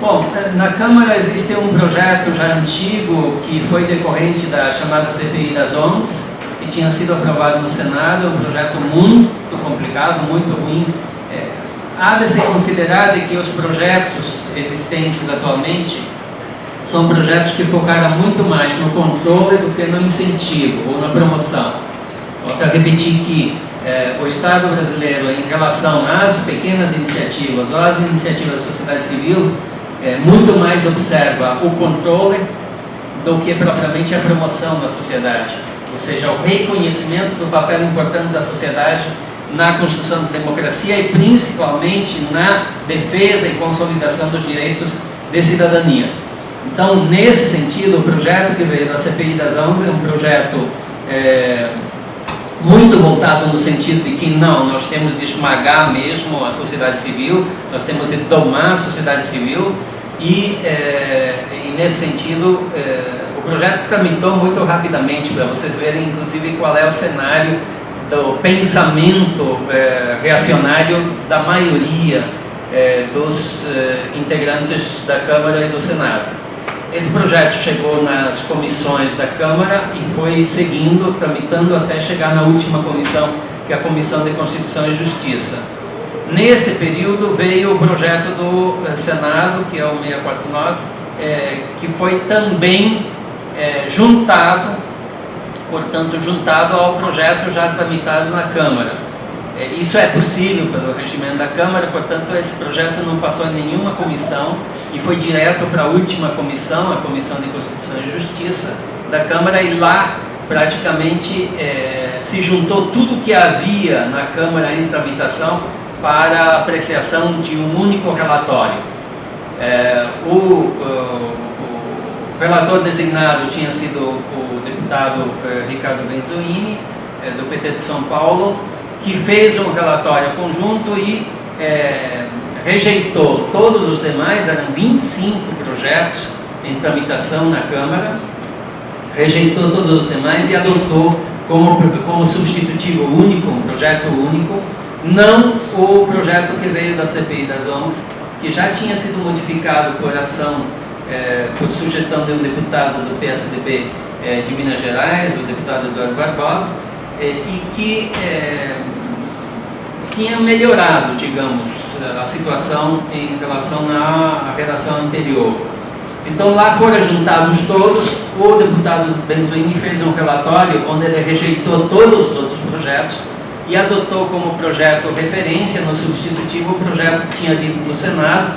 Bom, na Câmara existe um projeto já antigo que foi decorrente da chamada CPI das ONGs, que tinha sido aprovado no Senado, um projeto muito complicado, muito ruim. Há de se considerar de que os projetos existentes atualmente são projetos que focaram muito mais no controle do que no incentivo ou na promoção. Vou até repetir que o Estado brasileiro, em relação às pequenas iniciativas ou às iniciativas da sociedade civil, muito mais observa o controle do que propriamente a promoção na sociedade, ou seja, o reconhecimento do papel importante da sociedade na construção da democracia e principalmente na defesa e consolidação dos direitos de cidadania. Então, nesse sentido, o projeto que veio da CPI das ONGs é um projeto muito voltado no sentido de que não, nós temos de esmagar mesmo a sociedade civil, nós temos de domar a sociedade civil e nesse sentido o projeto tramitou muito rapidamente, para vocês verem inclusive qual é o cenário do pensamento reacionário da maioria dos integrantes da Câmara e do Senado. Esse projeto chegou nas comissões da Câmara e foi seguindo, tramitando até chegar na última comissão, que é a Comissão de Constituição e Justiça. Nesse período veio o projeto do Senado, que é o 649, que foi também juntado, portanto, juntado ao projeto já tramitado na Câmara. Isso é possível pelo regimento da Câmara, portanto, esse projeto não passou em nenhuma comissão e foi direto para a última comissão, a Comissão de Constituição e Justiça da Câmara, e lá praticamente se juntou tudo que havia na Câmara em tramitação para a apreciação de um único relatório. O relator designado tinha sido o deputado Ricardo Benzoini, do PT de São Paulo, que fez um relatório conjunto e rejeitou todos os demais, eram 25 projetos em tramitação na Câmara, rejeitou todos os demais e adotou como substitutivo único, um projeto único, não o projeto que veio da CPI das ONGs, que já tinha sido modificado por ação, por sugestão de um deputado do PSDB de Minas Gerais, o deputado Eduardo Barbosa, e que tinha melhorado, digamos, a situação em relação à redação anterior. Então lá foram juntados todos, o deputado Benzoini fez um relatório onde ele rejeitou todos os outros projetos e adotou como projeto referência no substitutivo o projeto que tinha vindo do Senado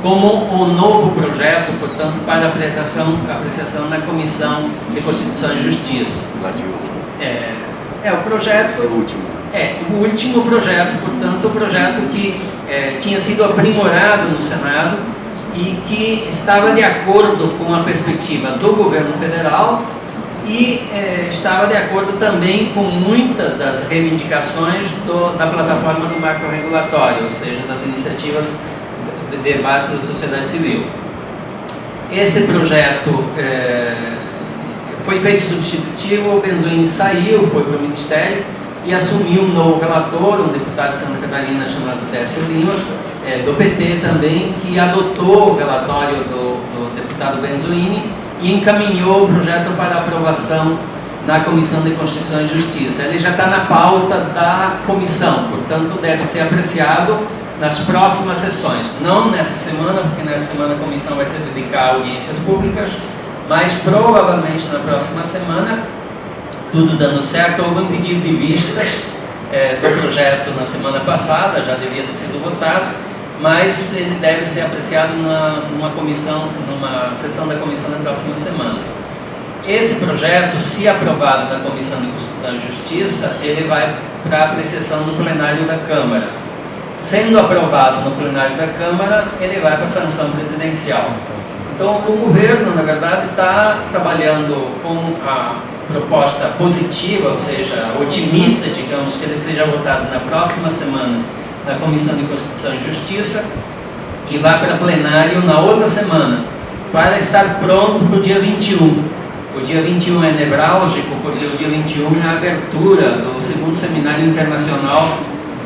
como um novo projeto, portanto, para apreciação na Comissão de Constituição e Justiça. O projeto... o último projeto, portanto, o projeto que tinha sido aprimorado no Senado e que estava de acordo com a perspectiva do governo federal e estava de acordo também com muitas das reivindicações da plataforma do marco regulatório, ou seja, das iniciativas de debates da sociedade civil. Esse projeto foi feito substitutivo, o Benzoini saiu, foi para o Ministério e assumiu um novo relator, um deputado de Santa Catarina chamado Décio Lima, do PT também, que adotou o relatório do deputado Benzoini e encaminhou o projeto para aprovação na Comissão de Constituição e Justiça. Ele já está na pauta da comissão, portanto deve ser apreciado nas próximas sessões. Não nessa semana, porque nessa semana a comissão vai se dedicar a audiências públicas, mas provavelmente na próxima semana, tudo dando certo. Houve um pedido de vistas do projeto na semana passada, já devia ter sido votado, mas ele deve ser apreciado numa sessão da comissão na próxima semana. Esse projeto, se aprovado na Comissão de Constituição e Justiça, ele vai para a apreciação no plenário da Câmara. Sendo aprovado no plenário da Câmara, ele vai para a sanção presidencial. Então, o governo, na verdade, está trabalhando com a proposta positiva, ou seja, otimista, digamos, que ele seja votado na próxima semana na Comissão de Constituição e Justiça e vá para plenário na outra semana, para estar pronto para o dia 21. O dia 21 é nevrálgico, porque o dia 21 é a abertura do segundo seminário internacional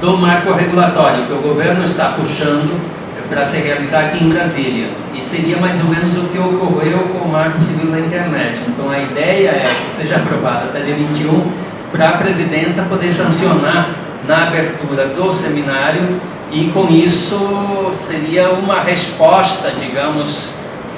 do marco regulatório, que o governo está puxando para se realizar aqui em Brasília. E seria mais ou menos o que ocorreu com o Marco Civil da Internet. Então a ideia é que seja aprovado até dia 21 para a presidenta poder sancionar na abertura do seminário, e com isso seria uma resposta, digamos,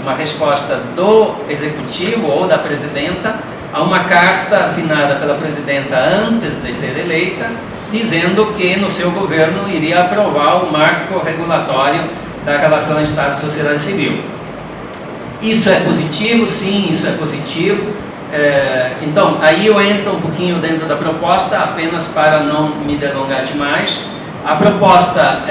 uma resposta do executivo ou da presidenta a uma carta assinada pela presidenta antes de ser eleita, dizendo que no seu governo iria aprovar o marco regulatório da relação Estado-Sociedade Civil. Isso é positivo? Sim, isso é positivo. Então, aí eu entro um pouquinho dentro da proposta, apenas para não me delongar demais. A proposta,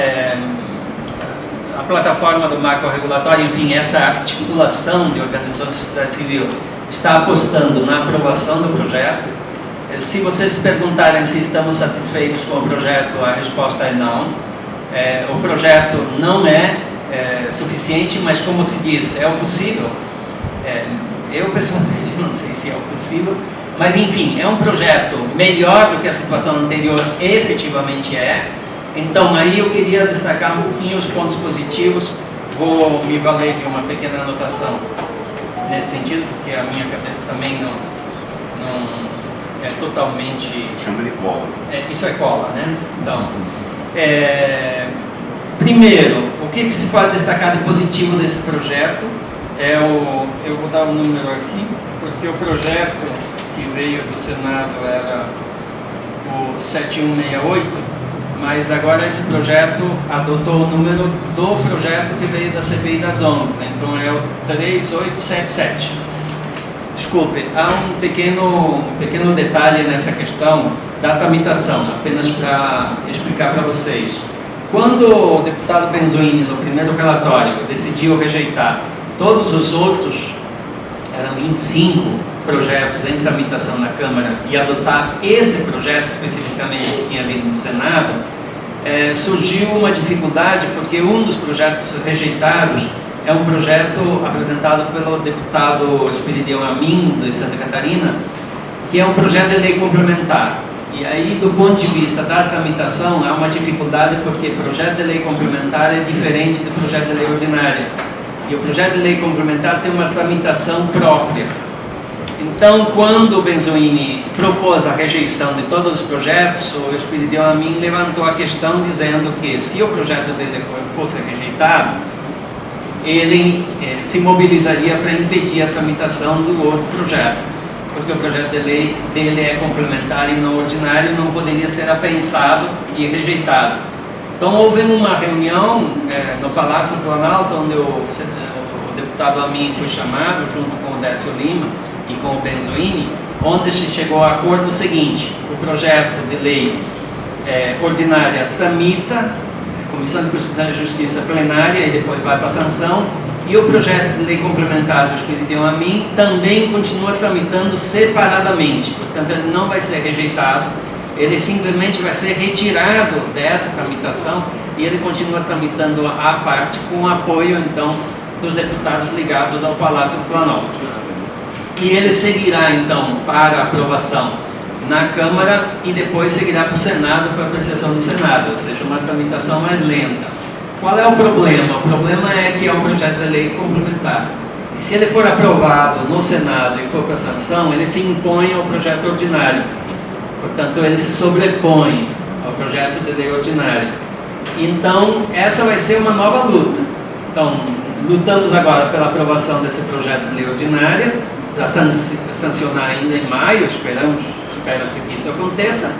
a plataforma do marco regulatório, enfim, essa articulação de organizações da sociedade civil, está apostando na aprovação do projeto. Se vocês perguntarem se estamos satisfeitos com o projeto, a resposta é não. O projeto não é suficiente, mas como se diz, é o possível. Eu pessoalmente não sei se é o possível, mas enfim, é um projeto melhor do que a situação anterior efetivamente é. Então aí eu queria destacar um pouquinho os pontos positivos. Vou me valer de uma pequena anotação nesse sentido, porque a minha cabeça também não é totalmente... Chama de cola. Isso é cola, né? Então, primeiro, o que se pode destacar de positivo desse projeto eu vou dar um número aqui, porque o projeto que veio do Senado era o 7168, mas agora esse projeto adotou o número do projeto que veio da CPI das ONGs, então é o 3877. Desculpe, há um pequeno detalhe nessa questão da tramitação, apenas para explicar para vocês. Quando o deputado Benzoini, no primeiro relatório, decidiu rejeitar todos os outros, eram 25 projetos em tramitação na Câmara, e adotar esse projeto especificamente que tinha vindo do Senado, surgiu uma dificuldade, porque um dos projetos rejeitados é um projeto apresentado pelo deputado Espiridião Amin, de Santa Catarina, que é um projeto de lei complementar. E aí, do ponto de vista da tramitação, há uma dificuldade, porque projeto de lei complementar é diferente do projeto de lei ordinária. E o projeto de lei complementar tem uma tramitação própria. Então, quando o Benzoini propôs a rejeição de todos os projetos, o Espiridião Amin levantou a questão dizendo que, se o projeto dele fosse rejeitado, ele se mobilizaria para impedir a tramitação do outro projeto, porque o projeto de lei dele é complementar e não ordinário, não poderia ser apensado e rejeitado. Então houve uma reunião no Palácio do Planalto, onde o deputado Amin foi chamado, junto com o Décio Lima e com o Benzoini, onde se chegou ao acordo seguinte: o projeto de lei ordinária tramita, Comissão de Constituição e Justiça plenária, e depois vai para a sanção, e o projeto de lei complementar do Espiridião Amin também continua tramitando separadamente, portanto ele não vai ser rejeitado, ele simplesmente vai ser retirado dessa tramitação e ele continua tramitando à parte, com o apoio então dos deputados ligados ao Palácio do Planalto. E ele seguirá então para aprovação na Câmara e depois seguirá para o Senado, para apreciação do Senado, ou seja, uma tramitação mais lenta. Qual é o problema? O problema é que é um projeto de lei complementar. E se ele for aprovado no Senado e for para sanção, ele se impõe ao projeto ordinário. Portanto, ele se sobrepõe ao projeto de lei ordinário. Então, essa vai ser uma nova luta. Então, lutamos agora pela aprovação desse projeto de lei ordinária, para sancionar ainda em maio, espera-se que isso aconteça,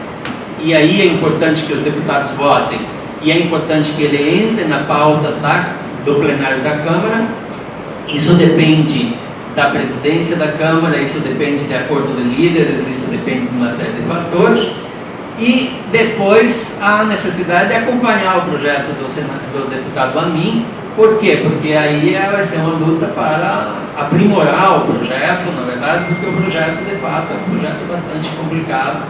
e aí é importante que os deputados votem, e é importante que ele entre na pauta do plenário da Câmara. Isso depende da presidência da Câmara, isso depende de acordo de líderes, isso depende de uma série de fatores, e depois a necessidade de acompanhar o projeto do deputado Amin. Por quê? Porque aí vai ser uma luta para aprimorar o projeto, na verdade, porque o projeto, de fato, é um projeto bastante complicado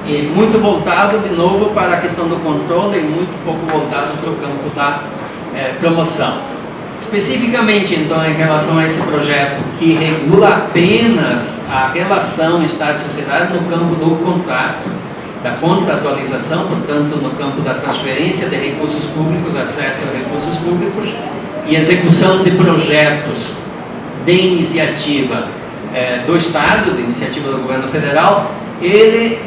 e muito voltado, de novo, para a questão do controle e muito pouco voltado para o campo da promoção. Especificamente, então, em relação a esse projeto que regula apenas a relação Estado e sociedade no campo do contrato, da contratualização, portanto, no campo da transferência de recursos públicos, acesso a recursos públicos e execução de projetos de iniciativa do Estado, de iniciativa do governo federal. Ele,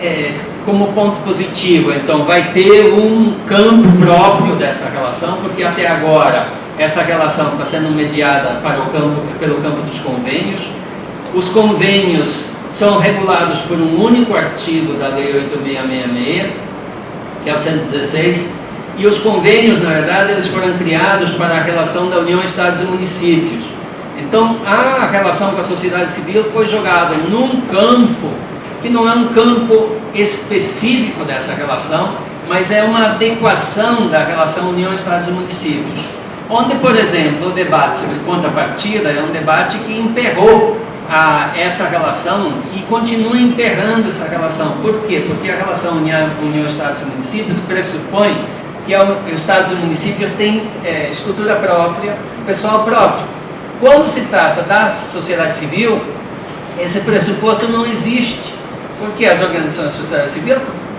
como ponto positivo, então, vai ter um campo próprio dessa relação, porque até agora essa relação está sendo mediada pelo campo dos convênios. Os convênios são regulados por um único artigo da Lei 8666, que é o 116, e os convênios, na verdade, eles foram criados para a relação da União, Estados e Municípios. Então, a relação com a sociedade civil foi jogada num campo que não é um campo específico dessa relação, mas é uma adequação da relação União, Estados e Municípios. Onde, por exemplo, o debate sobre contrapartida é um debate que emperrou essa relação e continua emperrando essa relação. Por quê? Porque a relação União, Estados e Municípios pressupõe que os Estados e Municípios têm estrutura própria, pessoal próprio. Quando se trata da sociedade civil, esse pressuposto não existe, porque as organizações da sociedade civil,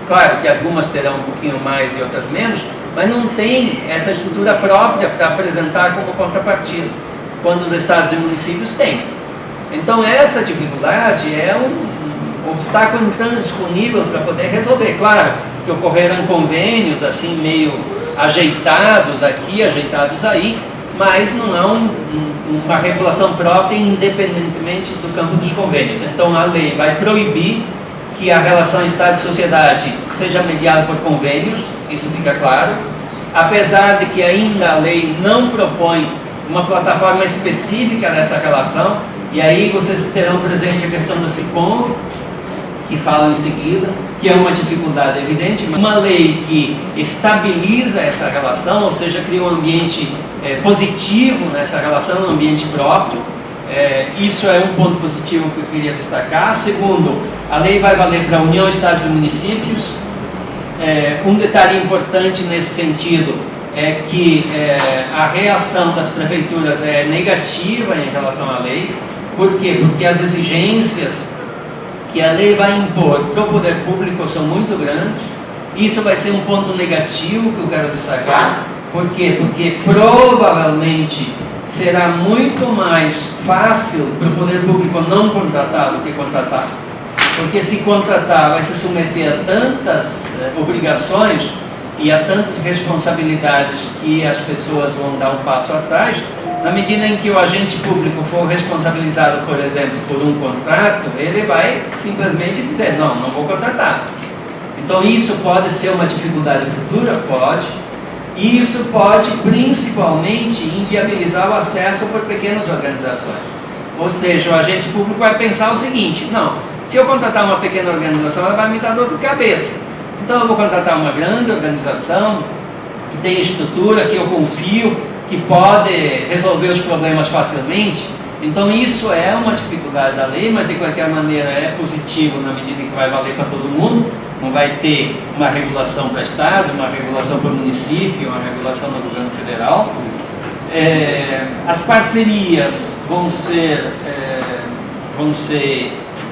claro que algumas terão um pouquinho mais e outras menos, mas não tem essa estrutura própria para apresentar como contrapartida, quando os Estados e Municípios têm. Então essa dificuldade é um obstáculo então disponível para poder resolver. Claro que ocorreram convênios assim meio ajeitados aqui, ajeitados aí, mas não é uma regulação própria independentemente do campo dos convênios. Então a lei vai proibir que a relação Estado e sociedade seja mediada por convênios, isso fica claro, apesar de que ainda a lei não propõe uma plataforma específica dessa relação. E aí vocês terão presente a questão do SICOM, que falam em seguida, que é uma dificuldade evidente, uma lei que estabiliza essa relação, ou seja, cria um ambiente positivo nessa relação, um ambiente próprio. Isso é um ponto positivo que eu queria destacar. Segundo, a lei vai valer para a União, Estados e Municípios. Um detalhe importante nesse sentido é que a reação das prefeituras é negativa em relação à lei. Por quê? Porque as exigências que a lei vai impor para o poder público são muito grandes. Isso vai ser um ponto negativo que eu quero destacar. Por quê? Porque provavelmente será muito mais fácil para o poder público não contratar do que contratar. Porque se contratar vai se submeter a tantas obrigações e a tantas responsabilidades que as pessoas vão dar um passo atrás. Na medida em que o agente público for responsabilizado, por exemplo, por um contrato, ele vai simplesmente dizer, não vou contratar. Então isso pode ser uma dificuldade futura? Pode. E isso pode principalmente inviabilizar o acesso por pequenas organizações. Ou seja, o agente público vai pensar o seguinte, não, se eu contratar uma pequena organização, ela vai me dar dor de cabeça. Então eu vou contratar uma grande organização, que tem estrutura, que eu confio, que pode resolver os problemas facilmente. Então isso é uma dificuldade da lei, mas de qualquer maneira é positivo na medida em que vai valer para todo mundo. Não vai ter uma regulação para estados, uma regulação para o município, uma regulação no governo federal. As parcerias vão ser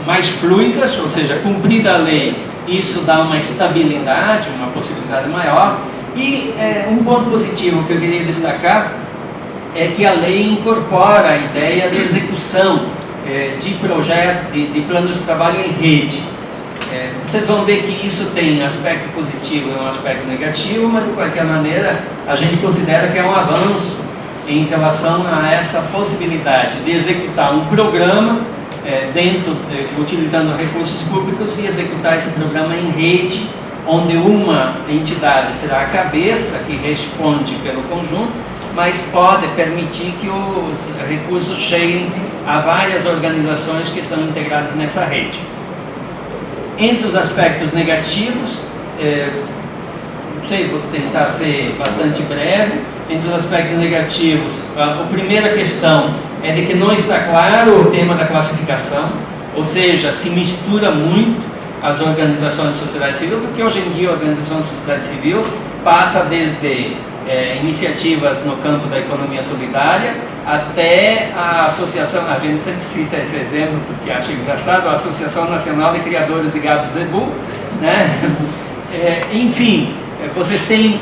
mais fluidas, ou seja, cumprida a lei, isso dá uma estabilidade, uma possibilidade maior. E um ponto positivo que eu queria destacar é que a lei incorpora a ideia de execução de projetos, de planos de trabalho em rede. Vocês vão ver que isso tem aspecto positivo e um aspecto negativo, mas de qualquer maneira a gente considera que é um avanço em relação a essa possibilidade de executar um programa utilizando recursos públicos e executar esse programa em rede, onde uma entidade será a cabeça que responde pelo conjunto, mas pode permitir que os recursos cheguem a várias organizações que estão integradas nessa rede. Entre os aspectos negativos, vou tentar ser bastante breve. Entre os aspectos negativos, a primeira questão é de que não está claro o tema da classificação, ou seja, se mistura muito as organizações de sociedade civil, porque hoje em dia a organização de sociedade civil passa desde iniciativas no campo da economia solidária até a associação, a gente sempre cita esse exemplo porque acha engraçado, a Associação Nacional de Criadores de Gado Zebu, né? Enfim, vocês têm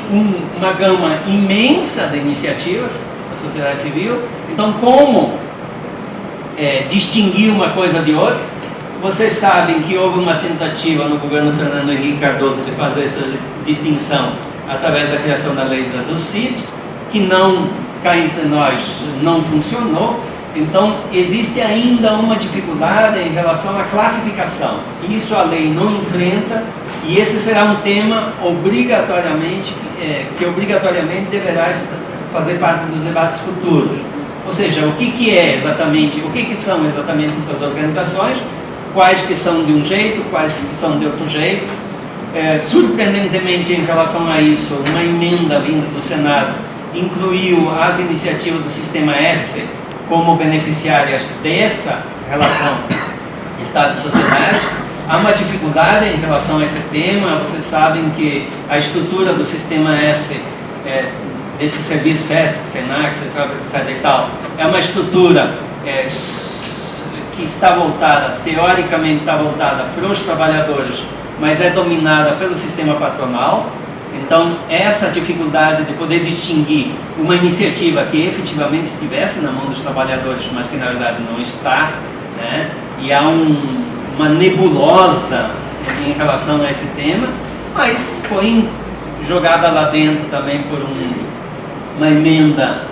uma gama imensa de iniciativas da sociedade civil. Então, como distinguir uma coisa de outra? Vocês sabem que houve uma tentativa no governo Fernando Henrique Cardoso de fazer essa distinção através da criação da lei das UCIPs, que não, cá entre nós, não funcionou. Então, existe ainda uma dificuldade em relação à classificação. Isso a lei não enfrenta, e esse será um tema que obrigatoriamente deverá fazer parte dos debates futuros. Ou seja, o que são exatamente essas organizações, quais que são de um jeito, quais que são de outro jeito. Surpreendentemente, em relação a isso, uma emenda vinda do Senado incluiu as iniciativas do Sistema S como beneficiárias dessa relação Estado e sociedade. Há uma dificuldade em relação a esse tema. Vocês sabem que a estrutura do Sistema S, desse serviço SESC, SENAC, etc. e tal, é uma estrutura que está voltada, teoricamente está voltada para os trabalhadores, mas é dominada pelo sistema patronal. Então, essa dificuldade de poder distinguir uma iniciativa que efetivamente estivesse na mão dos trabalhadores, mas que na verdade não está, né? E há uma nebulosa em relação a esse tema, mas foi jogada lá dentro também por uma emenda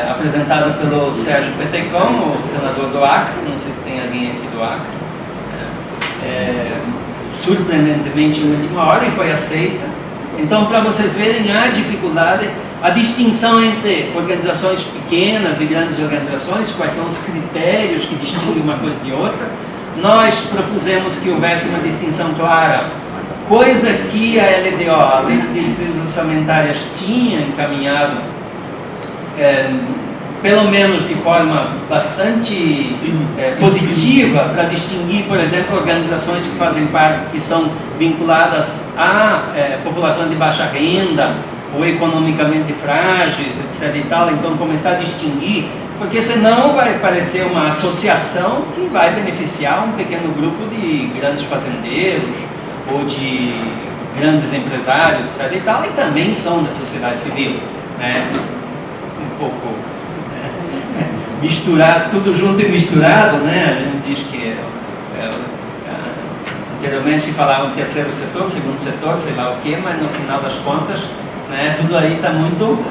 apresentada pelo Sérgio Petecão, o senador do Acre. Não sei se tem alguém aqui do Acre. Surpreendentemente em última hora, e foi aceita. Então, para vocês verem a dificuldade, a distinção entre organizações pequenas e grandes organizações, quais são os critérios que distinguem uma coisa de outra, nós propusemos que houvesse uma distinção clara, coisa que a LDO, a Lei de Diretrizes Orçamentárias, tinha encaminhado, pelo menos de forma bastante positiva, para distinguir, por exemplo, organizações que fazem parte, que são vinculadas à população de baixa renda ou economicamente frágeis, etc. e tal. Então, começar a distinguir, porque senão vai parecer uma associação que vai beneficiar um pequeno grupo de grandes fazendeiros ou de grandes empresários, etc. e tal, e também são da sociedade civil, né? Um pouco misturar, tudo junto e misturado, né? A gente diz que anteriormente se falava no terceiro setor, segundo setor, sei lá o que, mas no final das contas, né, tudo aí está muito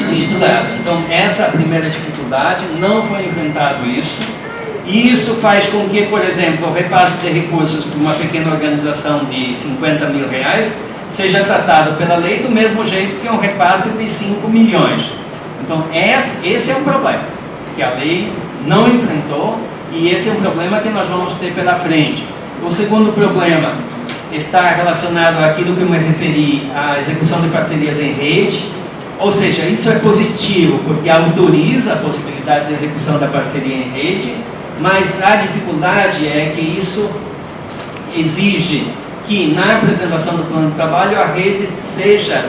misturado. Então, essa é a primeira dificuldade, não foi inventado isso, e isso faz com que, por exemplo, o repasse de recursos para uma pequena organização de 50 mil reais seja tratado pela lei do mesmo jeito que um repasse de 5 milhões. Então, esse é um problema que a lei não enfrentou, e esse é um problema que nós vamos ter pela frente. O segundo problema está relacionado àquilo que eu me referi, à execução de parcerias em rede, ou seja, isso é positivo, porque autoriza a possibilidade de execução da parceria em rede, mas a dificuldade é que isso exige que na apresentação do plano de trabalho a rede seja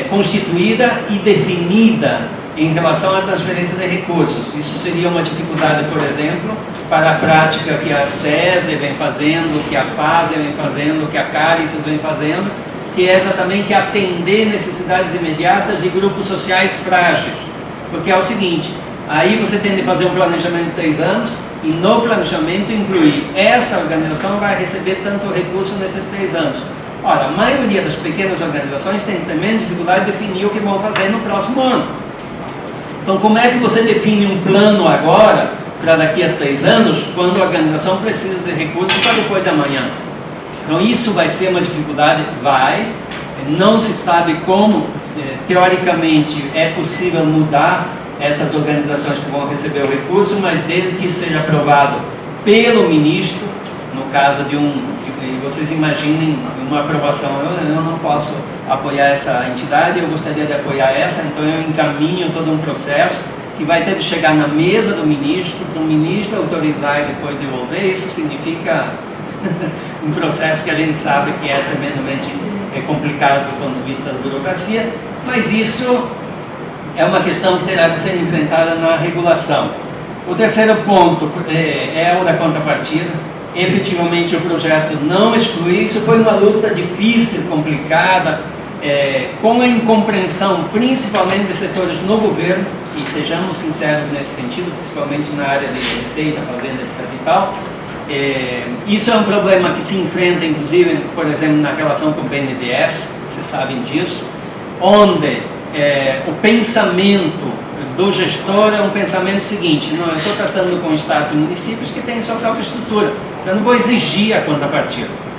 constituída e definida em relação à transferência de recursos. Isso seria uma dificuldade, por exemplo, para a prática que a SESI vem fazendo, que a FASE vem fazendo, que a Caritas vem fazendo, que é exatamente atender necessidades imediatas de grupos sociais frágeis. Porque é o seguinte, aí você tem de fazer um planejamento de 3 anos, e no planejamento incluir essa organização vai receber tanto recurso nesses 3 anos. Ora, a maioria das pequenas organizações tem também dificuldade de definir o que vão fazer no próximo ano. Então, como é que você define um plano agora, para daqui a 3 anos, quando a organização precisa de recursos para depois de amanhã? Então, isso vai ser uma dificuldade, não se sabe como, teoricamente, é possível mudar essas organizações que vão receber o recurso, mas desde que isso seja aprovado pelo ministro, no caso de vocês imaginem uma aprovação, eu não posso apoiar essa entidade, eu gostaria de apoiar essa, então eu encaminho todo um processo que vai ter de chegar na mesa do ministro, para o ministro autorizar e depois devolver. Isso significa um processo que a gente sabe que é tremendamente complicado do ponto de vista da burocracia, mas isso é uma questão que terá de ser enfrentada na regulação. O terceiro ponto é o da contrapartida. efetivamente o projeto não exclui isso. Foi uma luta difícil, complicada, com a incompreensão principalmente de setores no governo, e sejamos sinceros nesse sentido, principalmente na área de receita, fazenda, etc. e tal. Isso é um problema que se enfrenta, inclusive, por exemplo, na relação com o BNDES, vocês sabem disso, onde o pensamento do gestor é um pensamento seguinte: não, eu estou tratando com estados e municípios que têm sua própria estrutura, eu não vou exigir a contrapartida.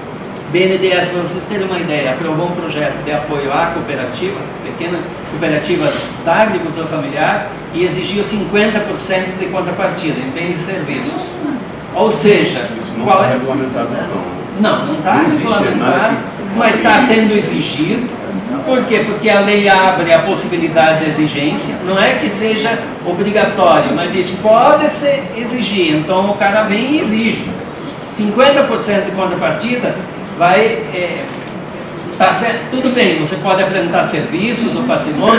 BNDES, para vocês terem uma ideia, aprovou um projeto de apoio a cooperativas, pequenas cooperativas da agricultura familiar, e exigiu 50% de contrapartida em bens e serviços. Ou seja, isso não está regulamentado, não. Não está regulamentado, mas está sendo exigido. Por quê? Porque a lei abre a possibilidade de exigência, não é que seja obrigatório, mas diz pode se exigir. Então o cara vem e exige 50% de contrapartida. Tudo bem, você pode apresentar serviços ou patrimônio,